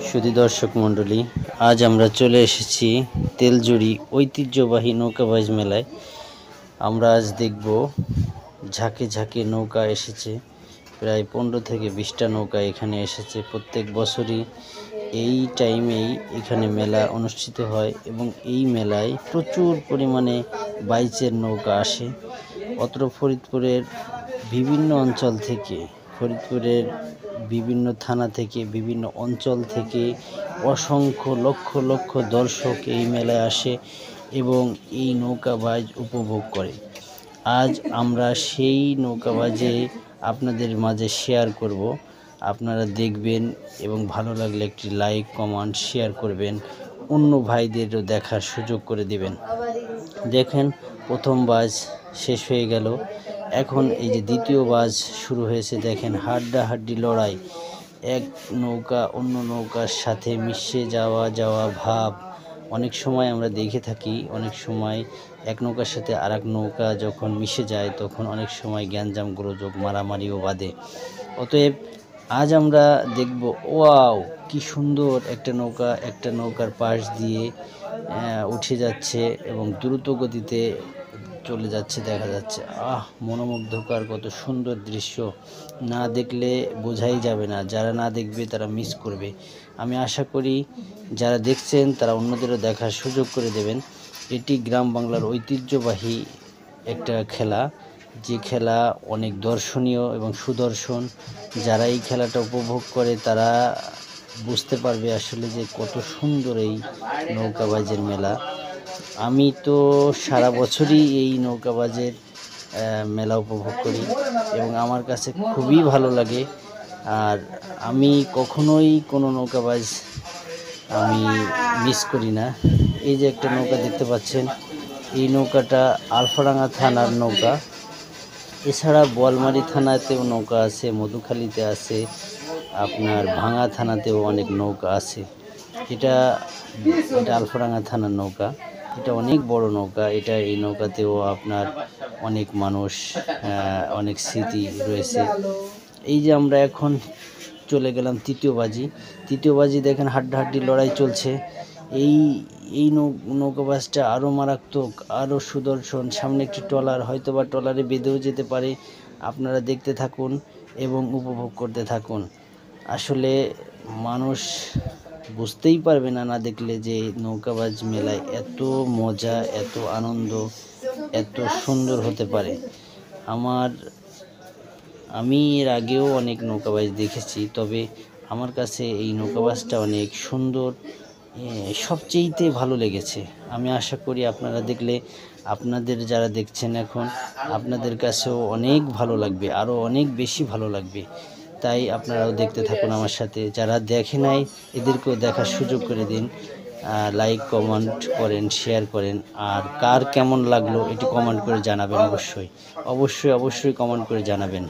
সুধী দর্শক মণ্ডলী, আজ আমরা চলে এসেছি তেলজুড়ি ঐতিহ্যবাহী নৌকাবাজ মেলায়। আমরা আজ দেখব ঝাঁকে ঝাঁকে নৌকা এসেছে। প্রায় 15 থেকে 20টা নৌকা এখানে এসেছে। প্রত্যেক বছরই এই টাইমেই এখানে মেলা অনুষ্ঠিত হয় এবং এই মেলায় প্রচুর পরিমাণে বাইচের নৌকা আসে। অত্র ফরিদপুরের বিভিন্ন অঞ্চল থেকে, ফরিদপুরের বিভিন্ন থানা থেকে, বিভিন্ন অঞ্চল থেকে অসংখ্য লক্ষ লক্ষ দর্শক এই মেলায় আসে এবং এই নৌকাবাজ উপভোগ করে। আজ আমরা সেই নৌকাবাজে আপনাদের মাঝে শেয়ার করব। আপনারা দেখবেন এবং ভালো লাগলে একটি লাইক, কমেন্ট, শেয়ার করবেন, অন্য ভাইদেরও দেখার সুযোগ করে দিবেন। দেখেন, প্রথম বাজ শেষ হয়ে গেল, এখন এই যে দ্বিতীয় বাজ শুরু হয়েছে। দেখেন, হাড্ডাহাড্ডি লড়াই, এক নৌকা অন্য নৌকার সাথে মিশে যাওয়া ভাব অনেক সময় আমরা দেখে থাকি। অনেক সময় এক নৌকার সাথে আর এক নৌকা যখন মিশে যায় তখন অনেক সময় গ্যাঞ্জাম, গোলযোগ, মারামারিও বাধে। অতএব আজ আমরা দেখব, ওয়াও কি সুন্দর একটা নৌকা একটা নৌকার পাশ দিয়ে উঠে যাচ্ছে এবং দ্রুত গতিতে চলে যাচ্ছে, দেখা যাচ্ছে। মনোমুগ্ধকর কত সুন্দর দৃশ্য, না দেখলে বোঝাই যাবে না। যারা না দেখবে তারা মিস করবে। আমি আশা করি যারা দেখছেন তারা অন্যদেরও দেখার সুযোগ করে দেবেন। এটি গ্রাম বাংলার ঐতিহ্যবাহী একটা খেলা, যে খেলা অনেক দর্শনীয় এবং সুদর্শন। যারা এই খেলাটা উপভোগ করে তারা বুঝতে পারবে আসলে যে কত সুন্দর এই নৌকাবাজের মেলা। আমি তো সারা বছরই এই নৌকাবাজের মেলা উপভোগ করি এবং আমার কাছে খুবই ভালো লাগে। আর আমি কখনোই কোনো নৌকাবাজ আমি মিস করি না। এই যে একটা নৌকা দেখতে পাচ্ছেন, এই নৌকাটা আলফাডাঙ্গা থানার নৌকা। এছাড়া বোয়ালমারী থানাতেও নৌকা আছে, মধুখালীতে আছে, আপনার ভাঙা থানাতেও অনেক নৌকা আছে। এটা আলফাডাঙ্গা থানার নৌকা। এটা অনেক বড় নৌকা। এই নৌকাতেও আপনার অনেক মানুষ, অনেক স্মৃতি রয়েছে। এই যে আমরা এখন চলে গেলাম তৃতীয় বাজি। দেখেন, হাড্ডাহাড্ডি লড়াই চলছে। এই নৌকাবাজটা আরও মারাত্মক, আরও সুদর্শন। সামনে একটি ট্রলার, হয়তো বা ট্রলারে বেঁধেও যেতে পারে। আপনারা দেখতে থাকুন এবং উপভোগ করতে থাকুন। আসলে মানুষ বুঝতেই পারবে না, না দেখলে, যে নৌকাবাজ মেলায় এত মজা, এত আনন্দ, এত সুন্দর হতে পারে। আমি এর আগেও অনেক নৌকাবাজ দেখেছি, তবে আমার কাছে এই নৌকাবাজটা অনেক সুন্দর, সবচেয়েতে ভালো লেগেছে। আমি আশা করি আপনারা দেখলে, আপনাদের যারা দেখছেন এখন, আপনাদের কাছেও অনেক ভালো লাগবে, আরও অনেক বেশি ভালো লাগবে। তাই আপনারাও দেখতে থাকুন আমার সাথে। যারা দেখে নাই এদেরকেও দেখার সুযোগ করে দিন। লাইক, কমেন্ট করেন, শেয়ার করেন। আর কার কেমন লাগলো এটি কমেন্ট করে জানাবেন। অবশ্যই কমেন্ট করে জানাবেন।